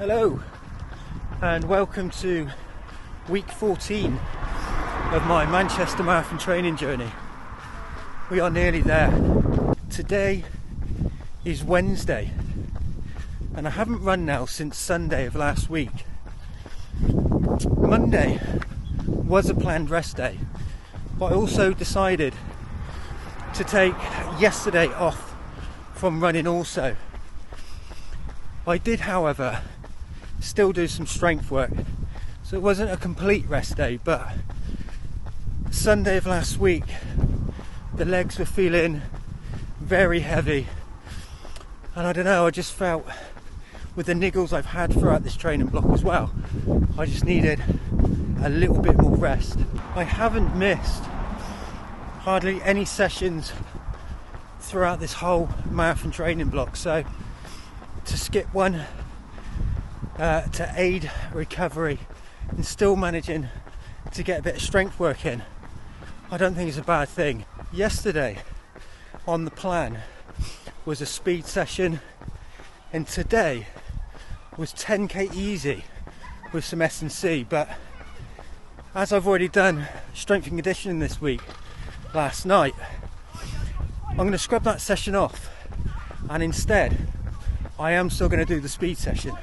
Hello and welcome to week 14 of my Manchester Marathon training journey. We are nearly there. Today is Wednesday and I haven't run now since Sunday of last week. Monday was a planned rest day, but I also decided to take yesterday off from running also. I did, however, still do some strength work, so it wasn't a complete rest day, but Sunday of last week the legs were feeling very heavy, and I don't know, I just felt with the niggles I've had throughout this training block as well, I just needed a little bit more rest. I haven't missed hardly any sessions throughout this whole marathon training block, so to skip one to aid recovery and still managing to get a bit of strength work in, I don't think it's a bad thing. Yesterday on the plan was a speed session, and today was 10k easy with some S&C, but as I've already done strength and conditioning this week last night, I'm going to scrub that session off, and instead I am still going to do the speed session.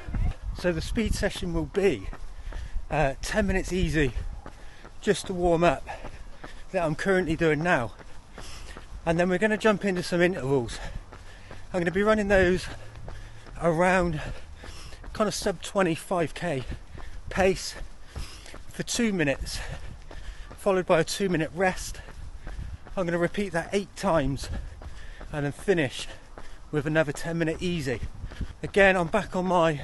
So the speed session will be 10 minutes easy just to warm up, that I'm currently doing now, and then we're going to jump into some intervals. I'm going to be running those around kind of sub 25k pace for 2 minutes, followed by a 2-minute rest. I'm going to repeat that 8 times and then finish with another 10-minute easy. Again, I'm back on my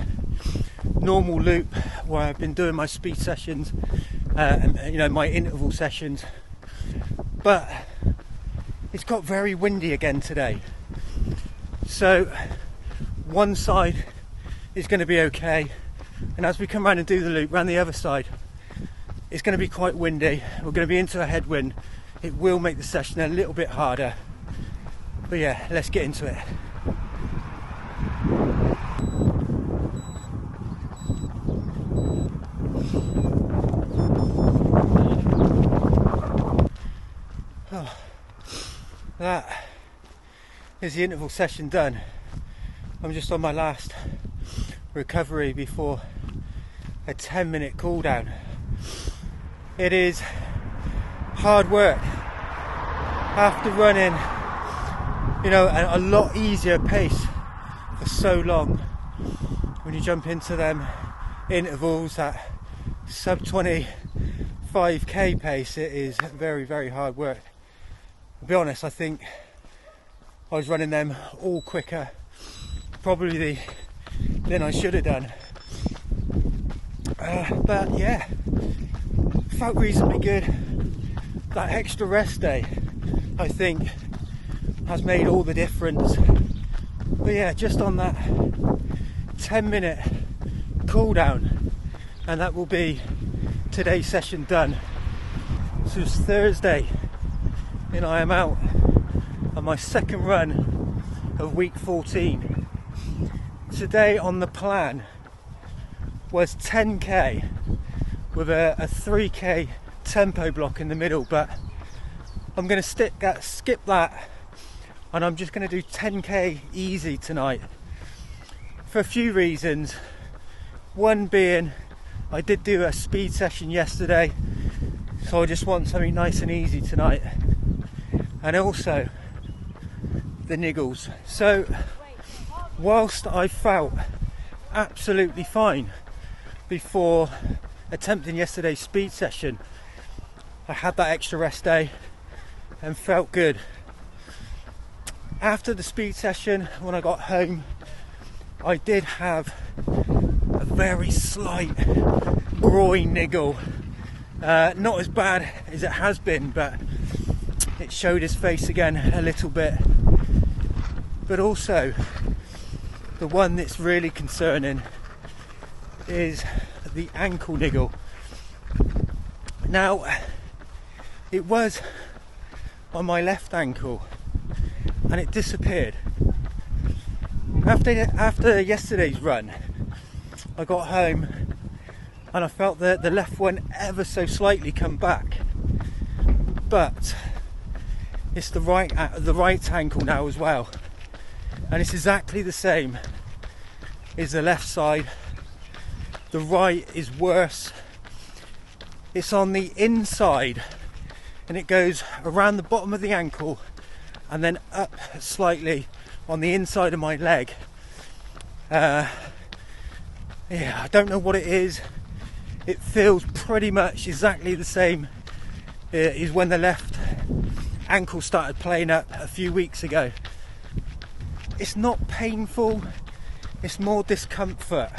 normal loop where I've been doing my speed sessions and my interval sessions, but it's got very windy again today, so one side is going to be okay, and as we come around and do the loop around the other side, it's going to be quite windy. We're going to be into a headwind. It will make the session a little bit harder, but yeah, let's get into it. That is the interval session done. I'm just on my last recovery before a 10-minute cool down. It is hard work after running a lot easier pace for so long. When you jump into them intervals at sub 25k pace, it is very, very hard work. To be honest, I think I was running them all quicker probably than I should have done, but yeah, felt reasonably good. That extra rest day, I think, has made all the difference. But yeah, just on that 10-minute cool down, and that will be today's session done. So it's Thursday and I am out on my second run of week 14. Today on the plan was 10k with a 3k tempo block in the middle, but I'm going to skip that, and I'm just going to do 10k easy tonight for a few reasons. One being, I did do a speed session yesterday, so I just want something nice and easy tonight, and also the niggles. So whilst I felt absolutely fine before attempting yesterday's speed session, I had that extra rest day and felt good. After the speed session, when I got home, I did have a very slight groin niggle. Not as bad as it has been, but it showed his face again a little bit. But also, the one that's really concerning is the ankle niggle. Now, it was on my left ankle and it disappeared. After yesterday's run, I got home and I felt that the left one ever so slightly come back, but it's the right ankle now as well, and it's exactly the same as the left side. The right is worse. It's on the inside and it goes around the bottom of the ankle and then up slightly on the inside of my leg. Yeah, I don't know what it is. It feels pretty much exactly the same as when the left ankle started playing up a few weeks ago. It's not painful, it's more discomfort,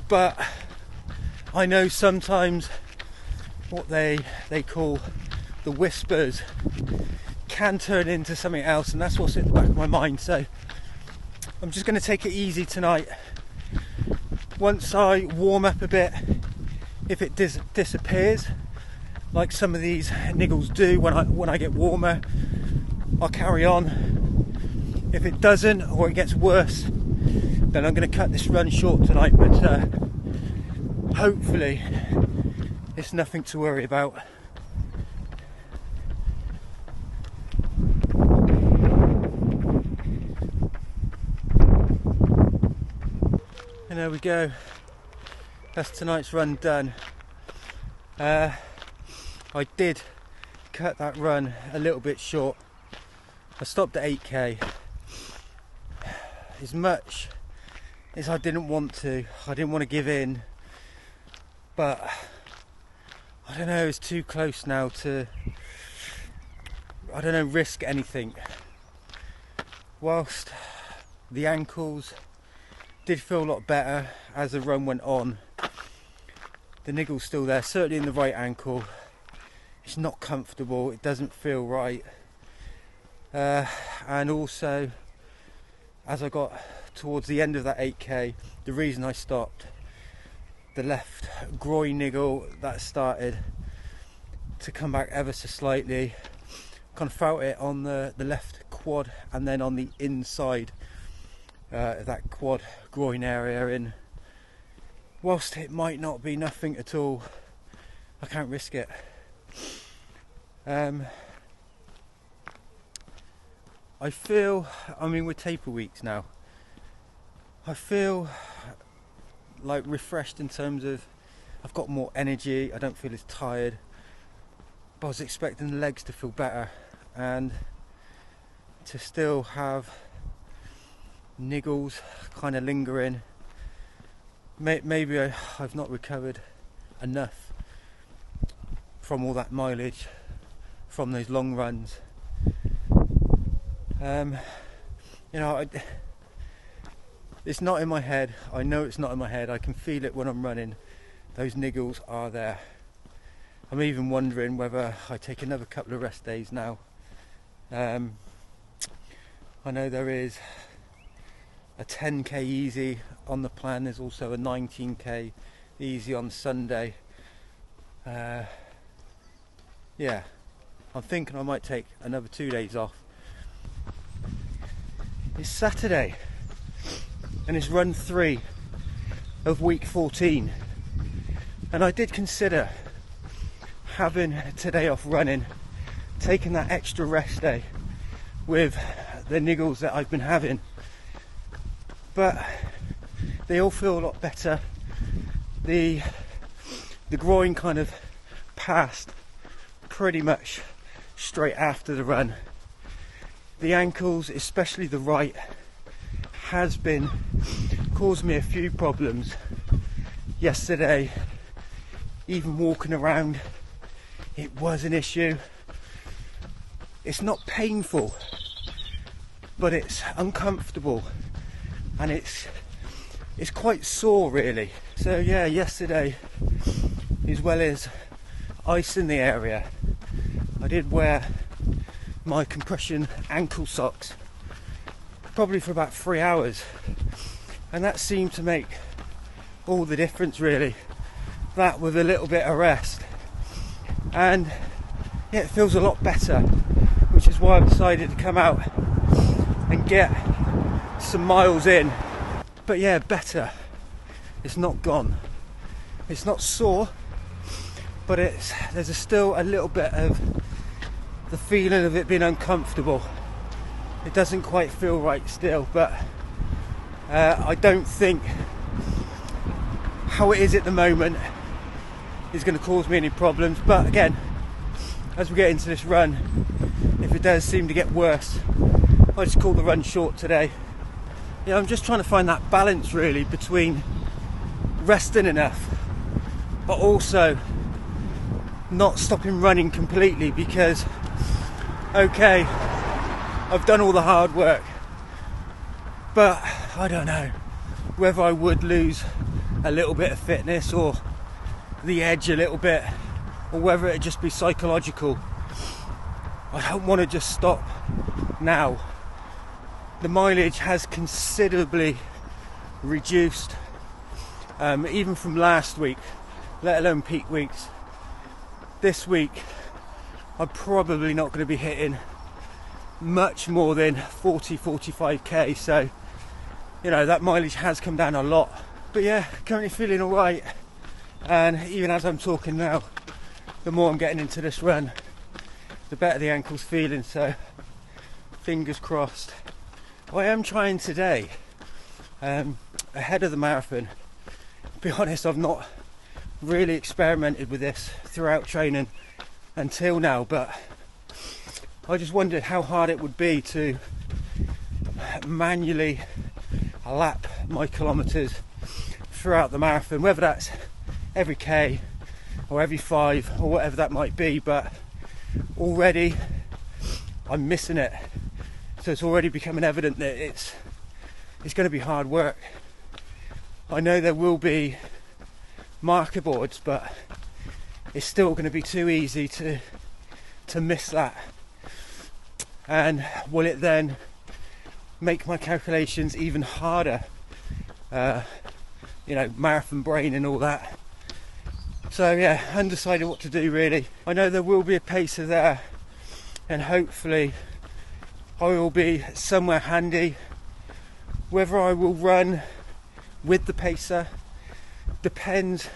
but I know sometimes what they call the whispers can turn into something else, and that's what's in the back of my mind. So I'm just going to take it easy tonight. Once I warm up a bit, if it disappears like some of these niggles do when I get warmer, I'll carry on. If it doesn't, or it gets worse, then I'm going to cut this run short tonight, but hopefully it's nothing to worry about. And there we go, that's tonight's run done. I did cut that run a little bit short. I stopped at 8k. As much as I didn't want to give in, but I don't know, it's too close now to, I don't know, risk anything. Whilst the ankles did feel a lot better as the run went on, the niggle's still there, certainly in the right ankle. It's not comfortable, it doesn't feel right. And also, as I got towards the end of that 8k, the reason I stopped, the left groin niggle that started to come back ever so slightly. Kind of felt it on the left quad and then on the inside that quad groin area, and whilst it might not be nothing at all, I can't risk it. I feel, I mean, we're taper weeks now, I feel like refreshed in terms of I've got more energy, I don't feel as tired, but I was expecting the legs to feel better and to still have niggles kind of lingering. Maybe I've not recovered enough from all that mileage, from those long runs. You know, it's not in my head. I know it's not in my head. I can feel it when I'm running. Those niggles are there. I'm even wondering whether I take another couple of rest days now. I know there is a 10k easy on the plan. There's also a 19k easy on Sunday. Yeah, I'm thinking I might take another 2 days off. It's Saturday and it's run 3 of week 14, and I did consider having today off running, taking that extra rest day with the niggles that I've been having, but they all feel a lot better. The groin kind of passed pretty much straight after the run. The ankles, especially the right, has been caused me a few problems. Yesterday, even walking around, it was an issue. It's not painful, but it's uncomfortable and it's quite sore really. So yeah, yesterday, as well as ice in the area, I did wear my compression ankle socks probably for about 3 hours, and that seemed to make all the difference really. That with a little bit of rest, and yeah, it feels a lot better, which is why I've decided to come out and get some miles in. But yeah, better. it's not gone. It's not sore, but there's still a little bit of the feeling of it being uncomfortable. It doesn't quite feel right still, but I don't think how it is at the moment is going to cause me any problems. But again, as we get into this run, if it does seem to get worse, I just call the run short today. Yeah, I'm just trying to find that balance really between resting enough but also not stopping running completely, because okay, I've done all the hard work, but I don't know whether I would lose a little bit of fitness or the edge a little bit, or whether it'd just be psychological. I don't want to just stop now. The mileage has considerably reduced, even from last week, let alone peak weeks. This week I'm probably not going to be hitting much more than 40-45k, so you know that mileage has come down a lot. But yeah, currently feeling alright, and even as I'm talking now, the more I'm getting into this run, the better the ankle's feeling, so fingers crossed. I am trying today, ahead of the marathon. To be honest, I've not really experimented with this throughout training until now, but I just wondered how hard it would be to manually lap my kilometres throughout the marathon, whether that's every K or every 5 or whatever that might be. But already I'm missing it, so it's already becoming evident that it's going to be hard work. I know there will be marker boards, but it's still going to be too easy to miss that. And will it then make my calculations even harder? You know, marathon brain and all that. So yeah, undecided what to do really. I know there will be a pacer there, and hopefully I will be somewhere handy. Whether I will run with the pacer depends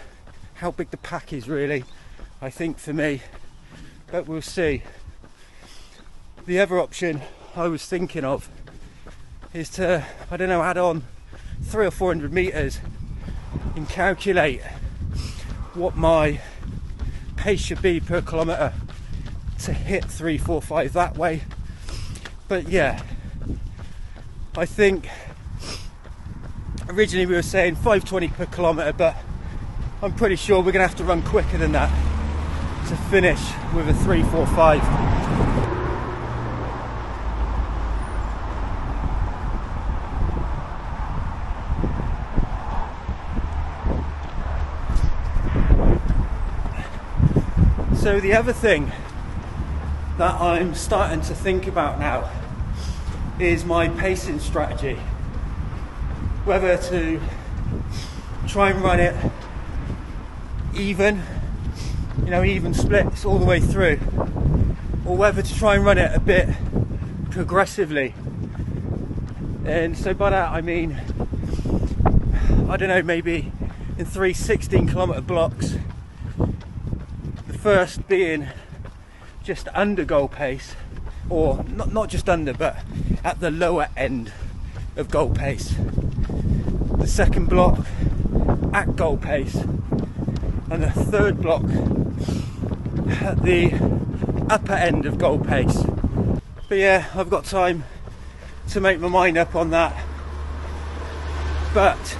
how big the pack is really, I think, for me, but we'll see. The other option I was thinking of is to, I don't know, add on 300 or 400 meters and calculate what my pace should be per kilometer to hit 3:45 that way. But yeah, I think originally we were saying 5:20 per kilometre, but I'm pretty sure we're going to have to run quicker than that to finish with a 3:45. So the other thing that I'm starting to think about now is my pacing strategy. Whether to try and run it even, you know, even splits all the way through, or whether to try and run it a bit progressively. And so by that I mean, I don't know, maybe in 3 16-kilometre blocks. The first being just under goal pace, or not just under, but at the lower end of goal pace. The second block at goal pace, and the third block at the upper end of goal pace. But yeah, I've got time to make my mind up on that. But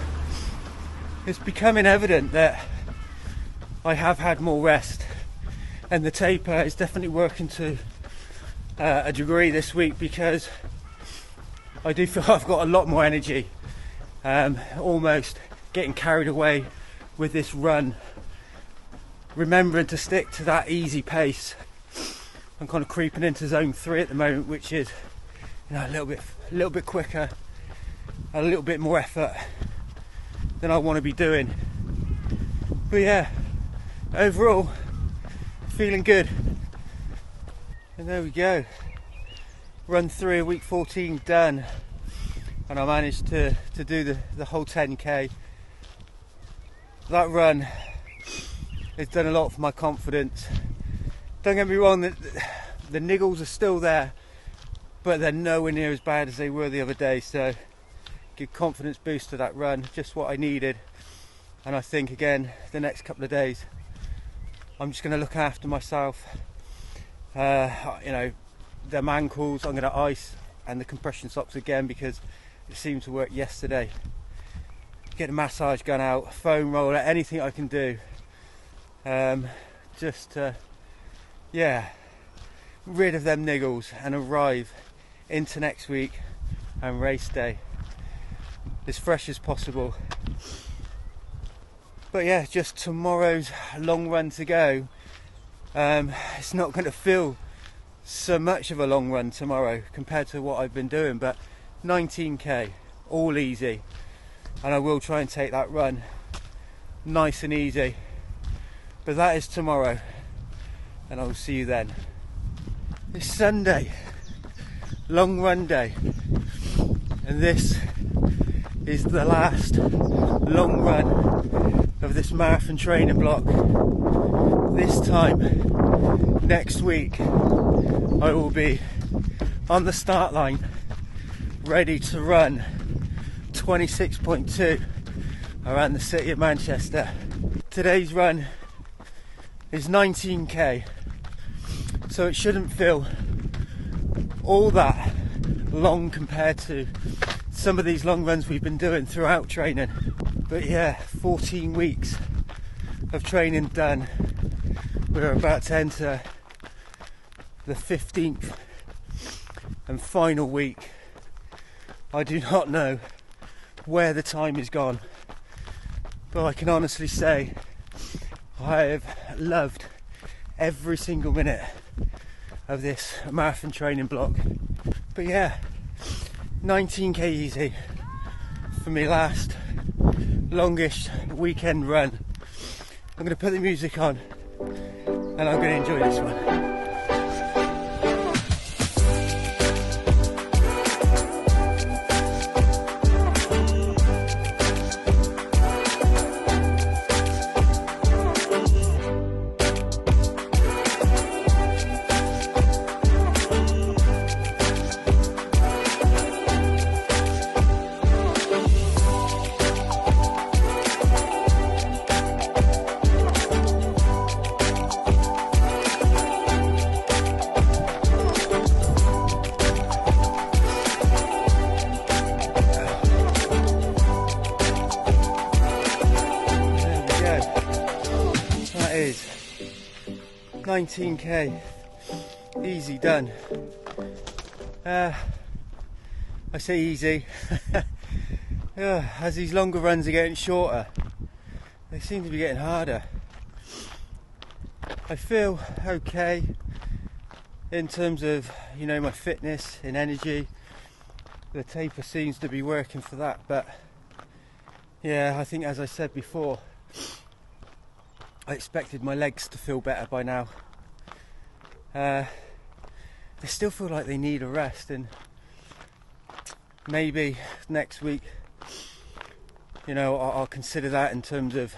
it's becoming evident that I have had more rest, and the taper is definitely working to a degree this week, because I do feel I've got a lot more energy. Almost getting carried away with this run, remembering to stick to that easy pace. I'm kind of creeping into zone 3 at the moment, which is, you know, a little bit quicker, a little bit more effort than I want to be doing. But yeah, overall feeling good. And there we go, run 3 of week 14 done, and I managed to do the whole 10k that run has done a lot for my confidence. Don't get me wrong, the niggles are still there, but they're nowhere near as bad as they were the other day, so good confidence boost to that run, just what I needed. And I think again the next couple of days I'm just going to look after myself. You know, them ankles I'm going to ice, and the compression socks again because it seemed to work yesterday. Get a massage gun out, foam roller, anything I can do, just to, yeah, rid of them niggles and arrive into next week and race day as fresh as possible. But yeah, just tomorrow's long run to go. It's not going to feel so much of a long run tomorrow compared to what I've been doing, but 19k, all easy, and I will try and take that run nice and easy. But that is tomorrow, and I will see you then. It's Sunday, long run day, and this is the last long run of this marathon training block. This time next week I will be on the start line ready to run 26.2 around the city of Manchester. Today's run is 19k, so it shouldn't feel all that long compared to some of these long runs we've been doing throughout training. But yeah, 14 weeks of training done. We're about to enter the 15th and final week. I do not know where the time is gone, but I can honestly say I have loved every single minute of this marathon training block. But yeah, 19k easy for me last longish weekend run. I'm going to put the music on and I'm going to enjoy this one. Is 19k easy done. I say easy as these longer runs are getting shorter, they seem to be getting harder. I feel okay in terms of, you know, my fitness and energy. The taper seems to be working for that, but yeah, I think, as I said before, I expected my legs to feel better by now. They still feel like they need a rest, and maybe next week, you know, I'll consider that in terms of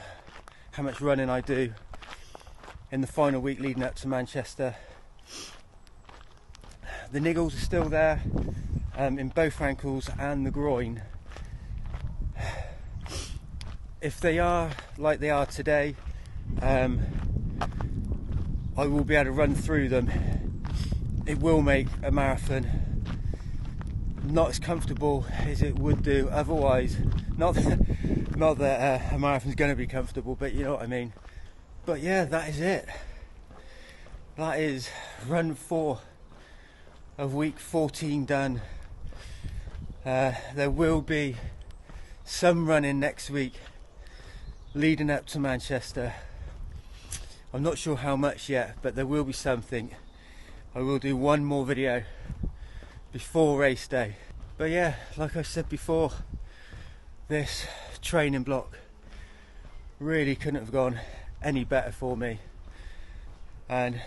how much running I do in the final week leading up to Manchester. The niggles are still there in both ankles and the groin. If they are like they are today, I will be able to run through them. It will make a marathon not as comfortable as it would do otherwise. Not that a marathon's going to be comfortable, but you know what I mean. But yeah, that is it. That is run 4 of week 14 done. There will be some running next week leading up to Manchester. I'm not sure how much yet, but there will be something. I will do one more video before race day. But yeah, like I said before, this training block really couldn't have gone any better for me. And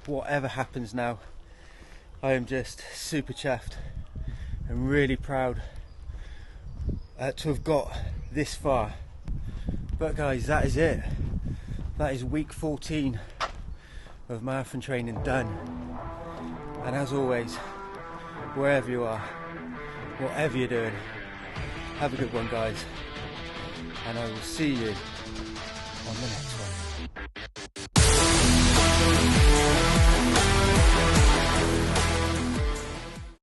whatever happens now, I am just super chuffed and really proud to have got this far But guys, that is it. That is week 14 of marathon training done. And as always, wherever you are, whatever you're doing, have a good one, guys. And I will see you on the next one.